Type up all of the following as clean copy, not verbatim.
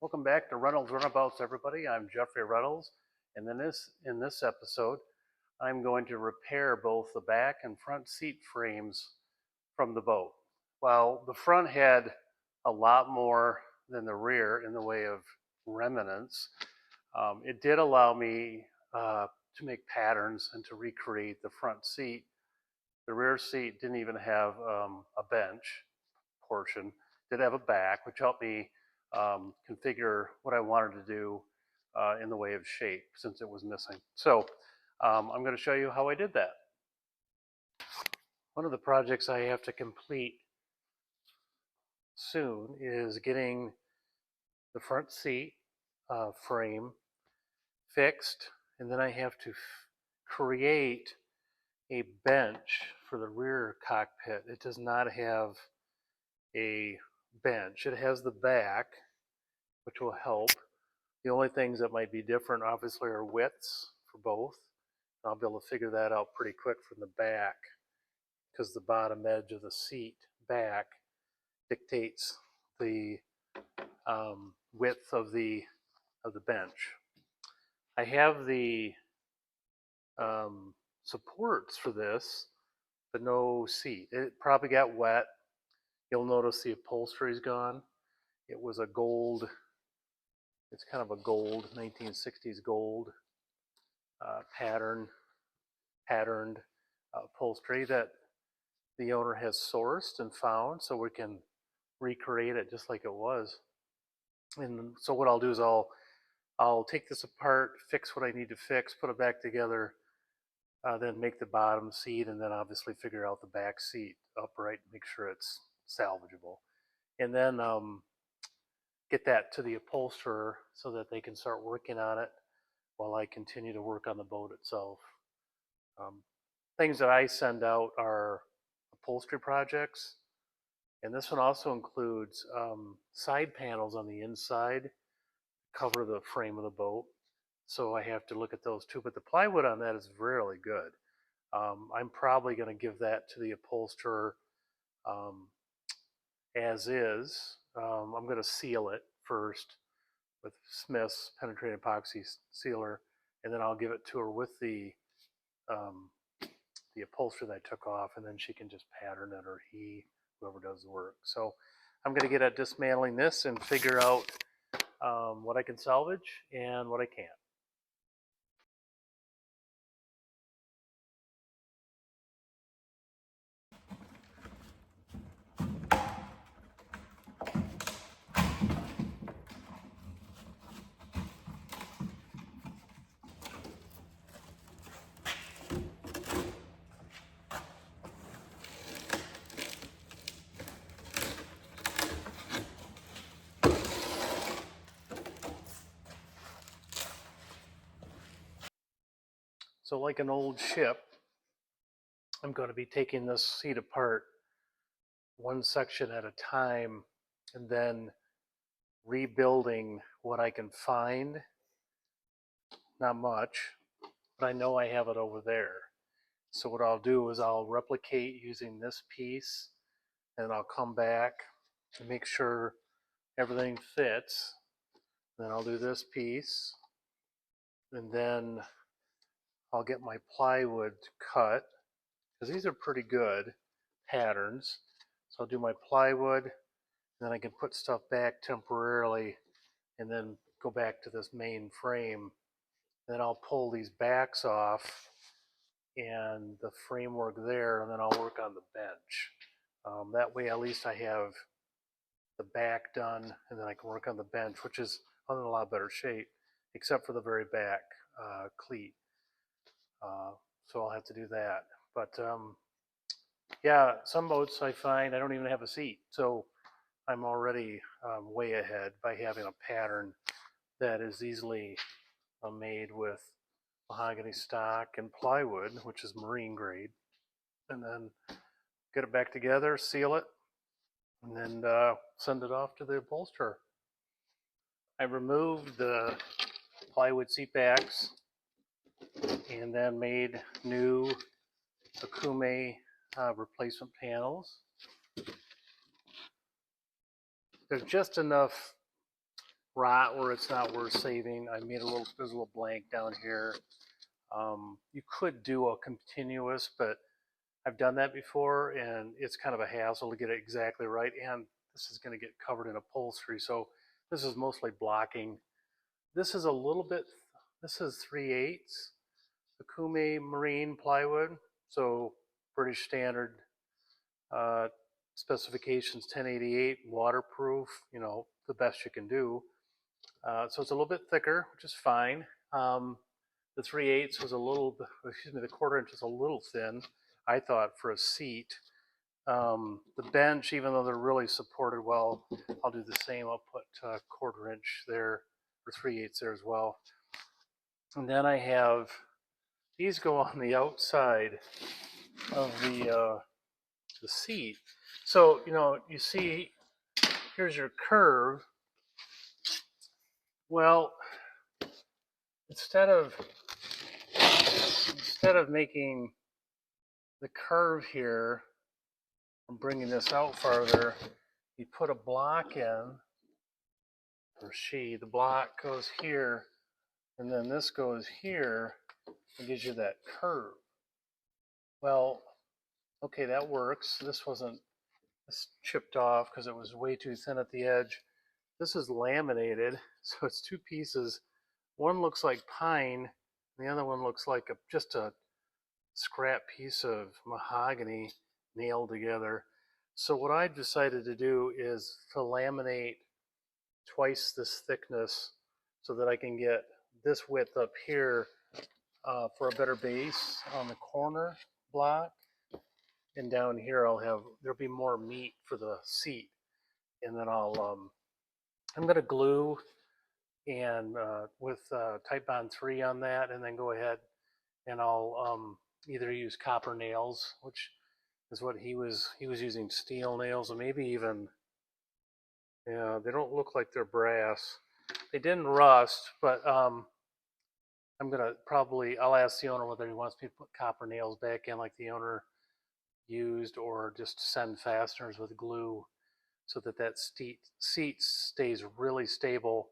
Welcome back to Reynolds Runabouts, everybody. I'm Jeffrey Reynolds, and in this episode, I'm going to repair both the back and front seat frames from the boat. While the front had a lot more than the rear in the way of remnants, it did allow me to make patterns and to recreate the front seat. The rear seat didn't even have a bench portion. It did have a back, which helped me configure what I wanted to do in the way of shape since it was missing. So I'm going to show you how I did that. One of the projects I have to complete soon is getting the front seat frame fixed, and then I have to create a bench for the rear cockpit. It does not have a bench. It has the back, which will help. The only things that might be different, obviously, are widths for both. I'll be able to figure that out pretty quick from the back, because the bottom edge of the seat back dictates the width of the bench. I have the supports for this, but no seat. It probably got wet. You'll notice the upholstery is gone. It was a gold, it's kind of a gold, 1960s gold patterned upholstery that the owner has sourced and found, so we can recreate it just like it was. And so what I'll do is I'll take this apart, fix what I need to fix, put it back together, then make the bottom seat, and then obviously figure out the back seat upright, make sure it's salvageable, and then get that to the upholsterer so that they can start working on it while I continue to work on the boat itself. Things that I send out are upholstery projects, and this one also includes side panels on the inside, cover the frame of the boat, so I have to look at those too, but the plywood on that is really good. I'm probably going to give that to the upholsterer as is. I'm going to seal it first with Smith's penetrating epoxy sealer, and then I'll give it to her with the upholstery that I took off, and then she can just pattern it, or whoever does the work. So I'm going to get at dismantling this and figure out what I can salvage and what I can't. So like an old ship, I'm going to be taking this seat apart one section at a time and then rebuilding what I can find. Not much, but I know I have it over there. So what I'll do is I'll replicate using this piece, and I'll come back to make sure everything fits. Then I'll do this piece, and then I'll get my plywood cut, because these are pretty good patterns. So I'll do my plywood, and then I can put stuff back temporarily and then go back to this main frame. Then I'll pull these backs off and the framework there, and then I'll work on the bench. That way at least I have the back done, and then I can work on the bench, which is in a lot better shape, except for the very back cleat. So I'll have to do that. But yeah, some boats I find I don't even have a seat, so I'm already way ahead by having a pattern that is easily made with mahogany stock and plywood, which is marine grade, and then get it back together, seal it, and then send it off to the upholsterer. I removed the plywood seat backs and then made new Akume replacement panels. There's just enough rot where it's not worth saving. I made there's a little blank down here. You could do a continuous, but I've done that before and it's kind of a hassle to get it exactly right. And this is going to get covered in upholstery. So this is mostly blocking. This is a little bit, this is 3/8 Akume marine plywood. So British standard uh, specifications 1088, waterproof, the best you can do. So it's a little bit thicker, which is fine. The 3/8 was a little, the 1/4 inch is a little thin, I thought, for a seat. The bench, even though they're really supported well, I'll do the same. I'll put 1/4 inch there, or 3/8 there as well. And then I have, these go on the outside of the seat. So, you see, here's your curve. Well, instead of making the curve here and bringing this out farther, you put a block in, or the block goes here, and then this goes here, and gives you that curve. Well, okay, that works. This chipped off because it was way too thin at the edge. This is laminated, so it's two pieces. One looks like pine, and the other one looks like just a scrap piece of mahogany nailed together. So what I decided to do is to laminate twice this thickness so that I can get this width up here for a better base on the corner block. And down here there'll be more meat for the seat. And then I'm gonna glue and with Titebond 3 on that, and then go ahead and I'll either use copper nails, which is what he was using, steel nails, and maybe even, yeah, they don't look like they're brass. They didn't rust, but I'll ask the owner whether he wants me to put copper nails back in like the owner used, or just send fasteners with glue so that seat stays really stable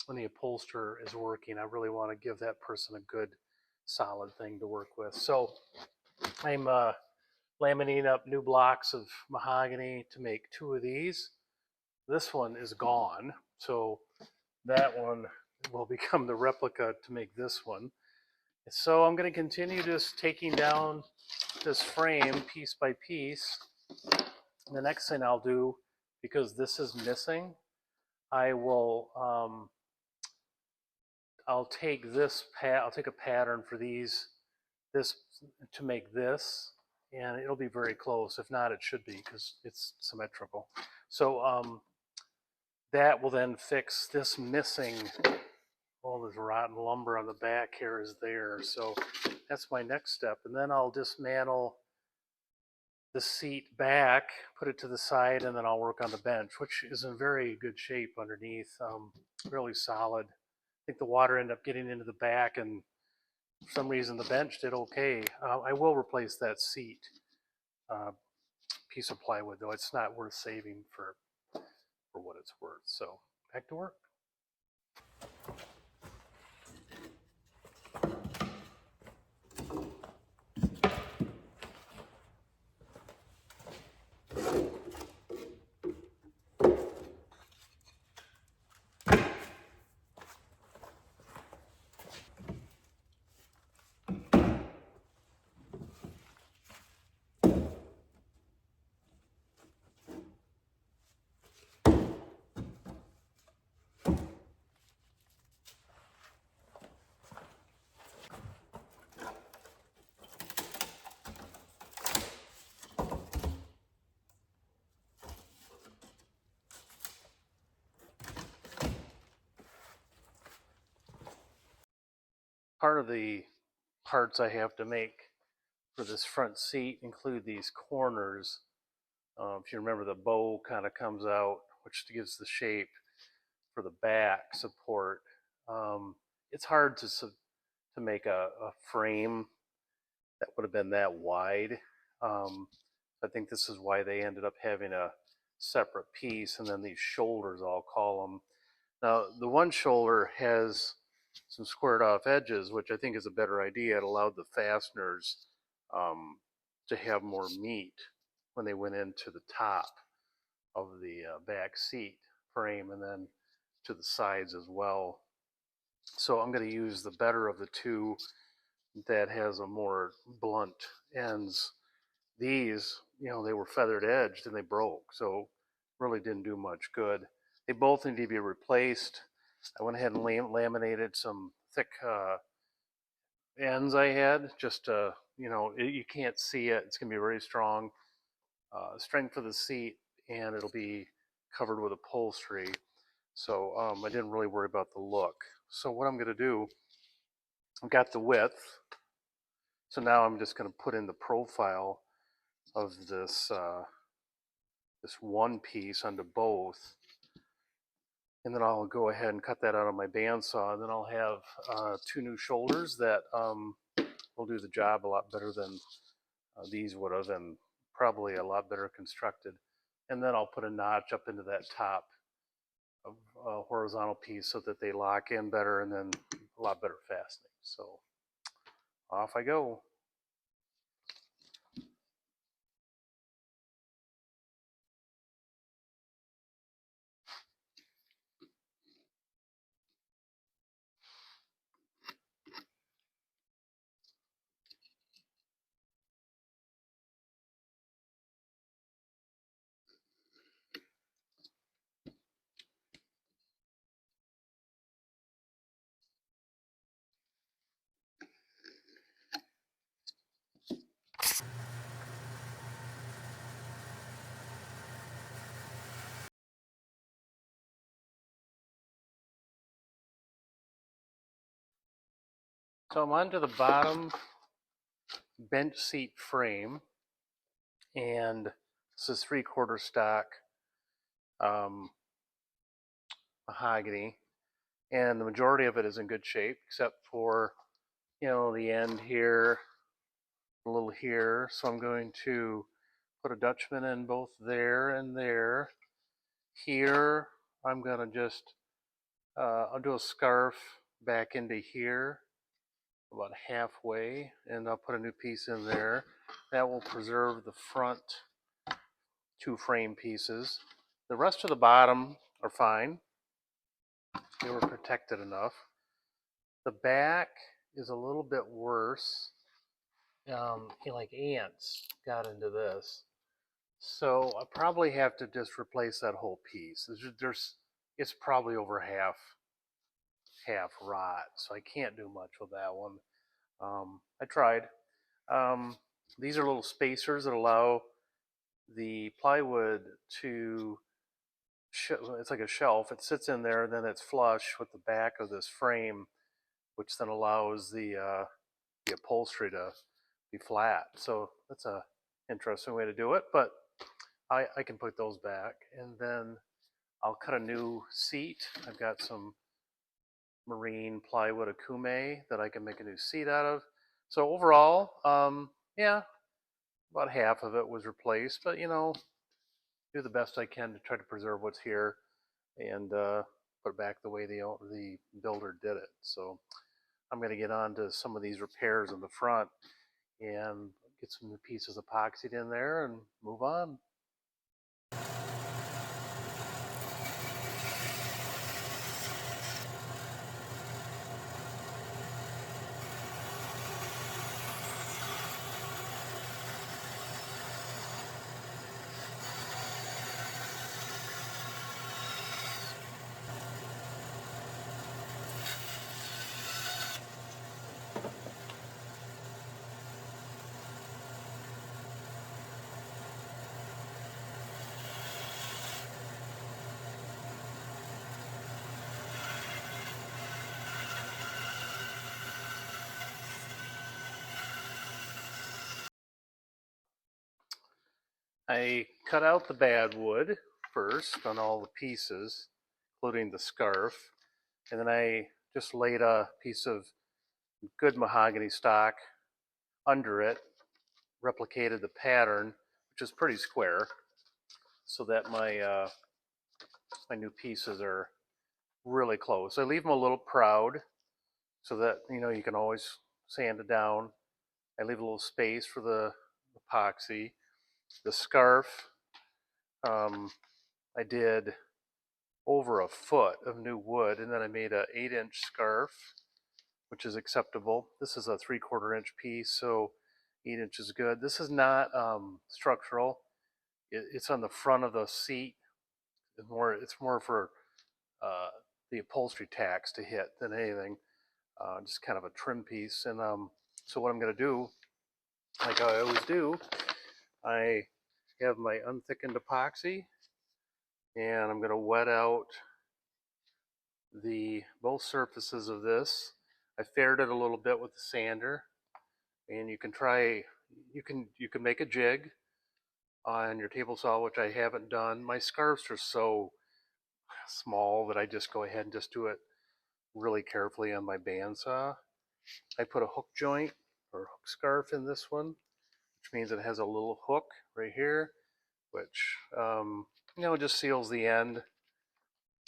when the upholsterer is working. I really want to give that person a good solid thing to work with. So I'm laminating up new blocks of mahogany to make 2 of these. This one is gone, so that one will become the replica to make this one. So I'm going to continue just taking down this frame piece by piece. The next thing I'll do, because this is missing, I will I'll take a pattern for this to make this, and it'll be very close. If not, it should be, because it's symmetrical. So that will then fix this missing. All this rotten lumber on the back here is there. So that's my next step. And then I'll dismantle the seat back, put it to the side, and then I'll work on the bench, which is in very good shape underneath, really solid. I think the water ended up getting into the back, and for some reason the bench did okay. I will replace that seat piece of plywood, though. It's not worth saving for what it's worth. So back to work. Part of the parts I have to make for this front seat include these corners. If you remember, the bow kind of comes out, which gives the shape for the back support. It's hard to make a frame that would have been that wide. I think this is why they ended up having a separate piece, and then these shoulders, I'll call them. Now, the one shoulder has some squared off edges, which I think is a better idea. It allowed the fasteners um, to have more meat when they went into the top of the back seat frame and then to the sides as well. So I'm going to use the better of the two that has a more blunt ends. These, they were feathered edged and they broke, so really didn't do much good. They both need to be replaced. I went ahead and laminated some thick ends I had, just you can't see it. It's going to be very strong. Strength of the seat, and it'll be covered with upholstery. So I didn't really worry about the look. So what I'm going to do, I've got the width. So now I'm just going to put in the profile of this one piece onto both, and then I'll go ahead and cut that out on my bandsaw. And then I'll have two new shoulders that will do the job a lot better than these would have, and probably a lot better constructed. And then I'll put a notch up into that top of horizontal piece so that they lock in better, and then a lot better fastening. So off I go. So I'm onto the bottom bench seat frame, and this is 3/4 stock um, mahogany, and the majority of it is in good shape except for the end here, a little here. So I'm going to put a Dutchman in both there and there. Here I'm going to just I'll do a scarf back into here about halfway, and I'll put a new piece in there. That will preserve the front two frame pieces. The rest of the bottom are fine. They were protected enough. The back is a little bit worse. Like ants got into this. So I probably have to just replace that whole piece. It's probably over half rot, so I can't do much with that one. I tried. Um, these are little spacers that allow the plywood to. It's like a shelf. It sits in there, and then it's flush with the back of this frame, which then allows the upholstery to be flat. So that's a interesting way to do it. But I can put those back, and then I'll cut a new seat. I've got some marine plywood akume that I can make a new seat out of. So overall, yeah, about half of it was replaced, but do the best I can to try to preserve what's here and put it back the way the builder did it. So I'm going to get on to some of these repairs in the front and get some new pieces epoxied in there and move on. I cut out the bad wood first on all the pieces, including the scarf, and then I just laid a piece of good mahogany stock under it, replicated the pattern, which is pretty square, so that my new pieces are really close. I leave them a little proud so that you can always sand it down. I leave a little space for the epoxy. The scarf, I did over a foot of new wood, and then I made a 8-inch scarf, which is acceptable. This is a 3/4 inch piece, so 8 inch is good. This is not structural. It's on the front of the seat. It's more for uh, the upholstery tacks to hit than anything. Just kind of a trim piece. And so what I'm going to do, like I always do, I have my unthickened epoxy, and I'm going to wet out the both surfaces of this. I faired it a little bit with the sander, and you can make a jig on your table saw, which I haven't done. My scarves are so small that I just go ahead and just do it really carefully on my bandsaw. I put a hook joint or hook scarf in this one, which means it has a little hook right here, which just seals the end.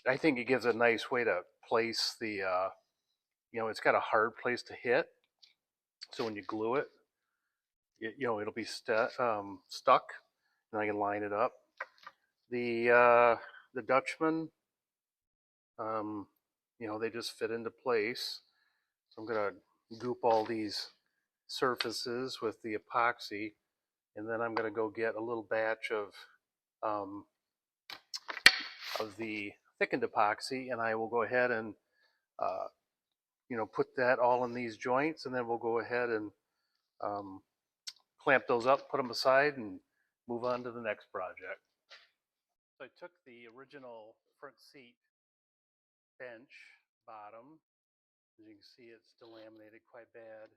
I think it gives a nice way to place the it's got a hard place to hit, so when you glue it, it'll be stuck, and I can line it up. The Dutchman, um, they just fit into place. So I'm gonna goop all these surfaces with the epoxy, and then I'm gonna go get a little batch um, of the thickened epoxy, and I will go ahead and uh, put that all in these joints, and then we'll go ahead and um, clamp those up, put them aside, and move on to the next project. So I took the original front seat bench bottom. As you can see, it's delaminated quite bad.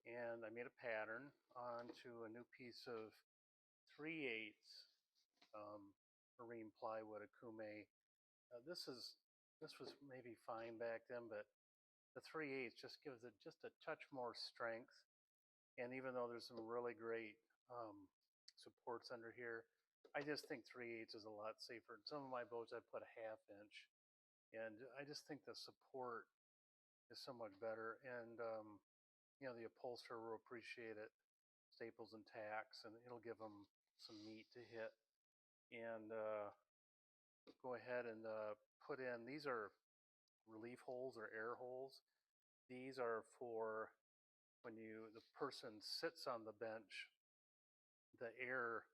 And I made a pattern onto a new piece of 3/8 marine plywood, Akume. This was maybe fine back then, but the 3/8 just gives it just a touch more strength. And even though there's some really great supports under here, I just think 3/8 is a lot safer. In some of my boats, I put a 1/2 inch, and I just think the support is so much better. And the upholsterer will appreciate it. Staples and tacks, and it'll give them some meat to hit. And go ahead and put in. These are relief holes or air holes. These are for when the person sits on the bench, the air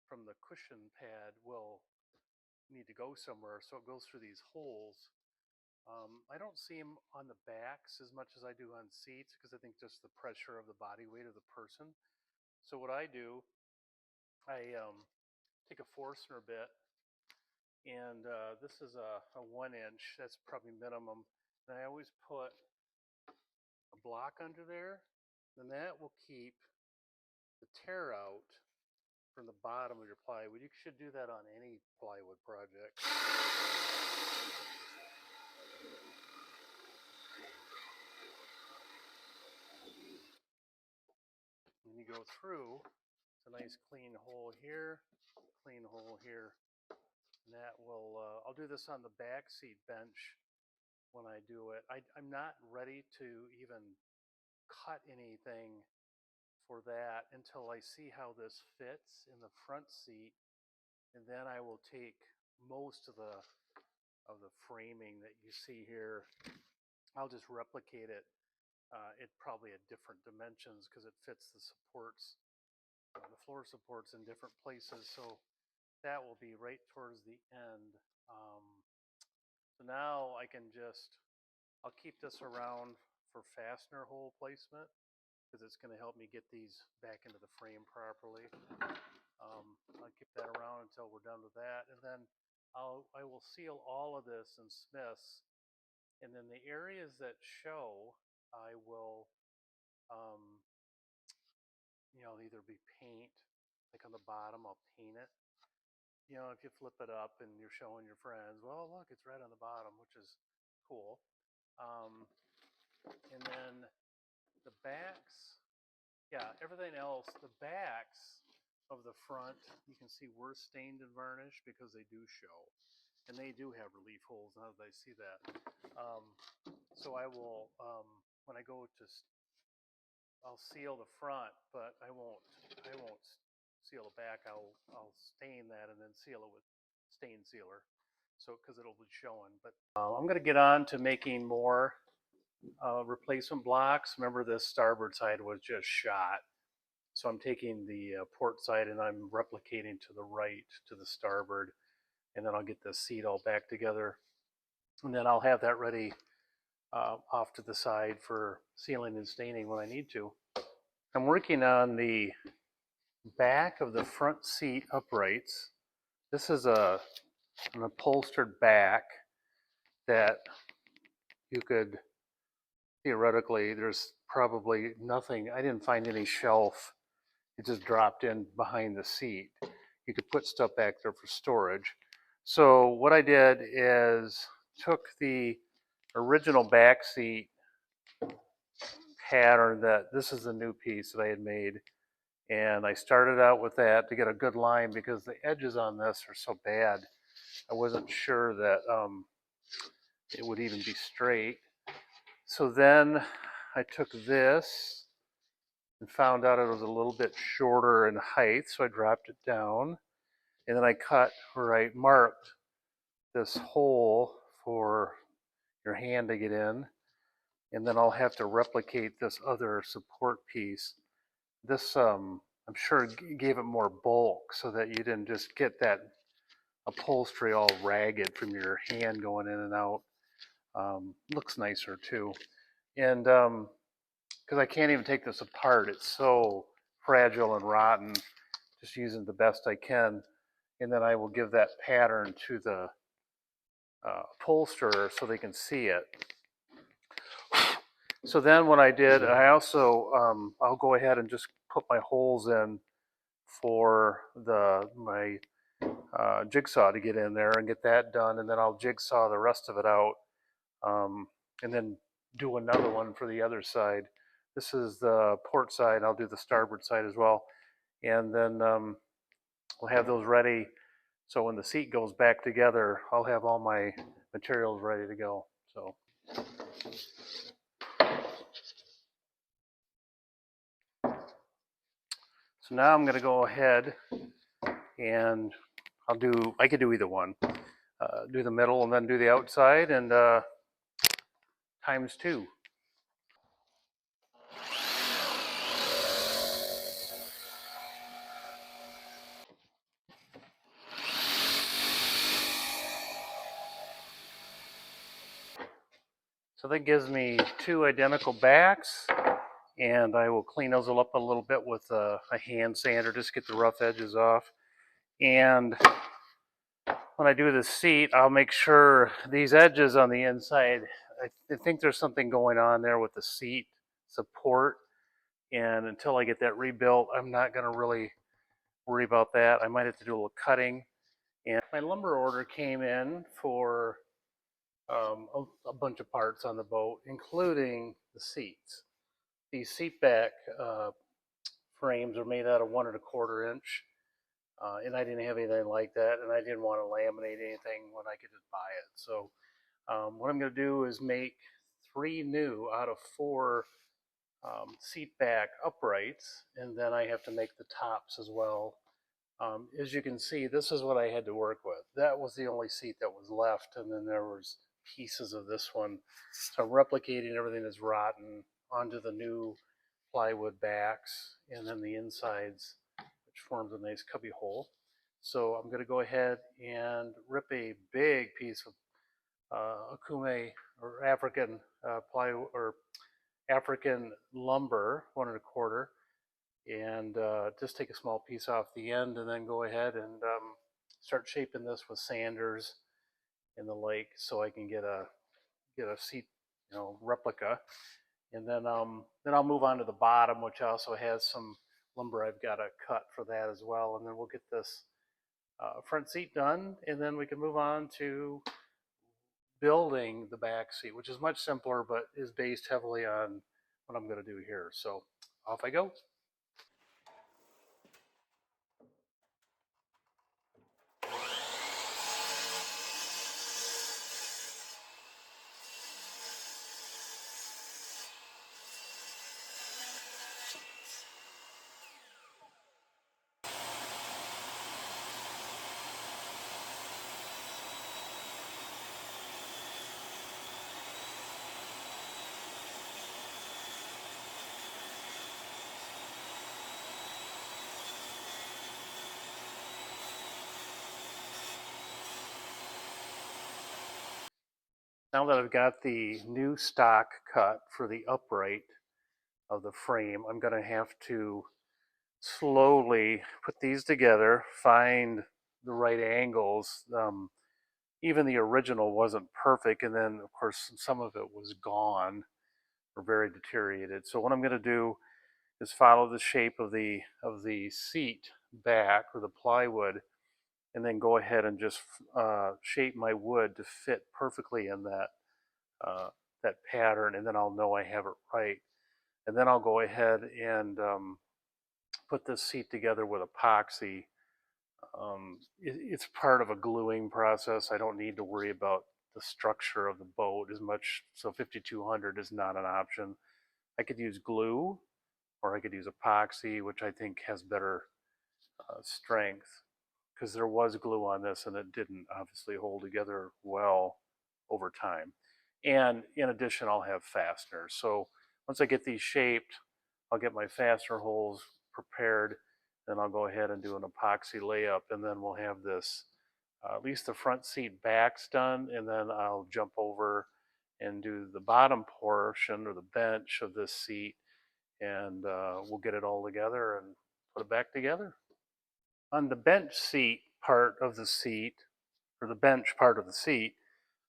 from the cushion pad will need to go somewhere, so it goes through these holes. I don't see them on the backs as much as I do on seats, because I think just the pressure of the body weight of the person. So what I do, I take a Forstner bit, and this is a 1 inch. That's probably minimum. And I always put a block under there, and that will keep the tear out from the bottom of your plywood. You should do that on any plywood project. And you go through, it's a nice clean hole here, clean hole here. And that will, I'll do this on the back seat bench when I do it. I'm not ready to even cut anything for that until I see how this fits in the front seat, and then I will take most of the framing that you see here. I'll just replicate it. It probably at different dimensions because it fits the supports, the floor supports in different places. So that will be right towards the end. So now I'll keep this around for fastener hole placement, because it's going to help me get these back into the frame properly. I'll keep that around until we're done with that, and then I will seal all of this in Smiths, and then the areas that show, I will either be paint, like on the bottom, I'll paint it. If you flip it up and you're showing your friends, well, look, it's red on the bottom, which is cool. And then the backs, yeah, everything else, the backs of the front, you can see were stained and varnished because they do show. and they do have relief holes now that I see that. So I will, when I go to, I'll seal the front, but I won't seal the back. I'll stain that and then seal it with stain sealer, so because it'll be showing. But I'm going to get on to making more replacement blocks. Remember, this starboard side was just shot, so I'm taking the port side and I'm replicating to the right to the starboard, and then I'll get the seat all back together, and then I'll have that ready off to the side for sealing and staining when I need to. I'm working on the back of the front seat uprights. This is an upholstered back that you could theoretically, there's probably nothing, I didn't find any shelf. It just dropped in behind the seat. You could put stuff back there for storage. So what I did is took the original back seat pattern, that this is the new piece that I had made, and I started out with that to get a good line because the edges on this are so bad. I wasn't sure that it would even be straight. So then I took this and found out it was a little bit shorter in height, so I dropped it down, and then I cut, or I marked this hole for your hand to get in, and then I'll have to replicate this other support piece. This I'm sure gave it more bulk so that you didn't just get that upholstery all ragged from your hand going in and out. Looks nicer too. And because I can't even take this apart, it's so fragile and rotten, just using the best I can. And then I will give that pattern to the upholsterer so they can see it. So then what I did, I also, I'll go ahead and just put my holes in for my jigsaw to get in there and get that done, and then I'll jigsaw the rest of it out, and then do another one for the other side. This is the port side. I'll do the starboard side as well, and then we'll have those ready. So when the seat goes back together, I'll have all my materials ready to go. So now I'm going to go ahead and I could do either one. Do the middle and then do the outside, and times two. So that gives me two identical backs, and I will clean those up a little bit with a hand sander, just get the rough edges off. And when I do the seat, I'll make sure these edges on the inside, I think there's something going on there with the seat support, and until I get that rebuilt, I'm not going to really worry about that. I might have to do a little cutting. And my lumber order came in for a bunch of parts on the boat, including the seats. These seat back frames are made out of 1¼ inch, and I didn't have anything like that, and I didn't want to laminate anything when I could just buy it. So what I'm going to do is make 3 new out of 4 seat back uprights, and then I have to make the tops as well. As you can see, this is what I had to work with. That was the only seat that was left, and then there was pieces of this one. So I'm replicating everything that's rotten onto the new plywood backs, and then the insides, which forms a nice cubby hole. So I'm going to go ahead and rip a big piece of akume, or African plywood, or African lumber, 1¼ and just take a small piece off the end, and then go ahead and start shaping this with sanders and the like, so I can get a seat, replica. And then I'll move on to the bottom, which also has some lumber I've got to cut for that as well. And then we'll get this front seat done, and then we can move on to building the back seat, which is much simpler, but is based heavily on what I'm going to do here. So off I go. Now that I've got the new stock cut for the upright of the frame, I'm going to have to slowly put these together, find the right angles. Even the original wasn't perfect, and then of course some of it was gone or very deteriorated. So what I'm going to do is follow the shape of the seat back or the plywood, and then go ahead and just shape my wood to fit perfectly in uh, that pattern, and then I'll know I have it right. And then I'll go ahead and put this seat together with epoxy. It's part of a gluing process. I don't need to worry about the structure of the boat as much, so 5200 is not an option. I could use glue, or I could use epoxy, which I think has better strength, because there was glue on this and it didn't obviously hold together well over time. And in addition, I'll have fasteners. So once I get these shaped, I'll get my fastener holes prepared. Then I'll go ahead and do an epoxy layup, and then we'll have this, at least the front seat backs done, and then I'll jump over and do the bottom portion or the bench of this seat, and we'll get it all together and put it back together. On the bench seat part of the seat, or the bench part of the seat,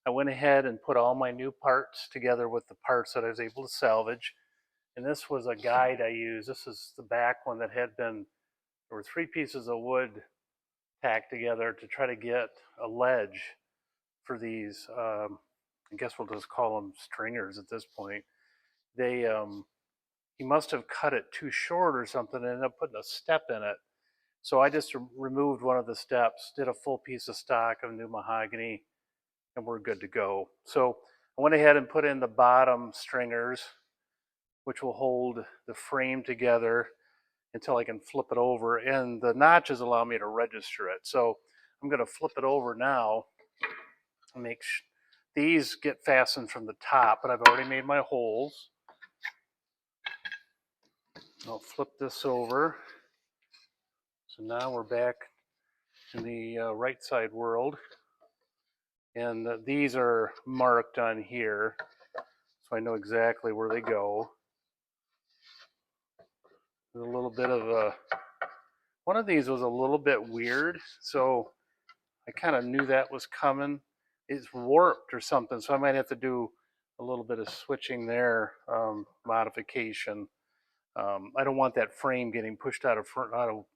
I went ahead and put all my new parts together with the parts that I was able to salvage. And this was a guide I used. This is the back one that had been, there were 3 pieces of wood tacked together to try to get a ledge for these, I guess we'll just call them stringers at this point. They, he must have cut it too short or something and ended up putting a step in it. So I just removed one of the steps, did a full piece of stock of new mahogany, and we're good to go. So I went ahead and put in the bottom stringers, which will hold the frame together until I can flip it over. And the notches allow me to register it. So I'm going to flip it over now and make these get fastened from the top, but I've already made my holes. I'll flip this over. So now we're back in the right side world. And these are marked on here, so I know exactly where they go. There's a little bit of a, one of these was a little bit weird, so I kind of knew that was coming. It's warped or something, so I might have to do a little bit of switching there, modification. I don't want that frame getting pushed out of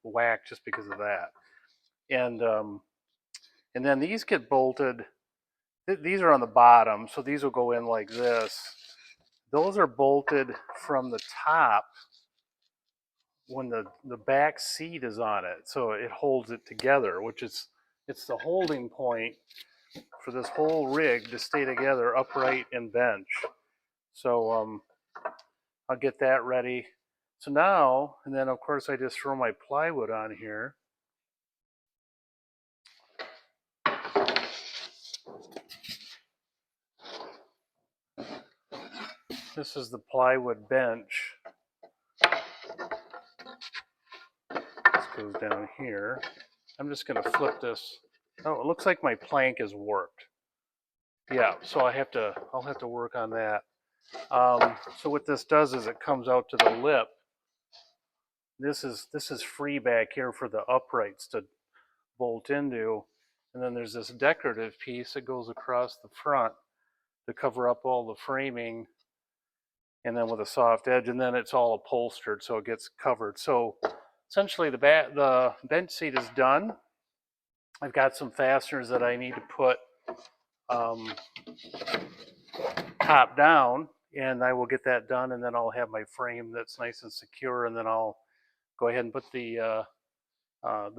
whack just because of that. And then these get bolted. These are on the bottom, so these will go in like this. Those are bolted from the top when the back seat is on it, so it holds it together, which is, it's the holding point for this whole rig to stay together upright and bench. So I'll get that ready. So now, and then of course I just throw my plywood on here. This is the plywood bench. This goes down here. I'm just going to flip this. Oh, it looks like my plank is warped. Yeah, so I'll have to work on that. So what this does is it comes out to the lip. This is free back here for the uprights to bolt into, and then there's this decorative piece that goes across the front to cover up all the framing, and then with a soft edge, and then it's all upholstered so it gets covered. So essentially the bench seat is done. I've got some fasteners that I need to put top down, and I will get that done, and then I'll have my frame that's nice and secure, and then I'll go ahead and put the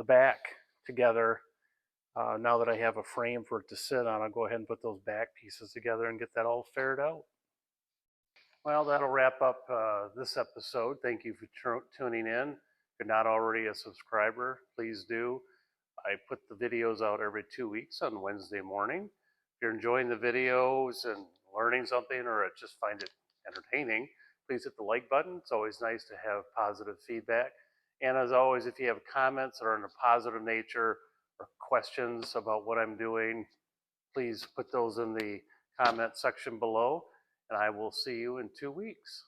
back together. Now that I have a frame for it to sit on, I'll go ahead and put those back pieces together and get that all figured out. Well, that'll wrap up this episode. Thank you for tuning in. If you're not already a subscriber, please do. I put the videos out every 2 weeks on Wednesday morning. If you're enjoying the videos and learning something, or just find it entertaining, please hit the like button. It's always nice to have positive feedback. And as always, if you have comments that are in a positive nature or questions about what I'm doing, please put those in the comment section below, and I will see you in 2 weeks.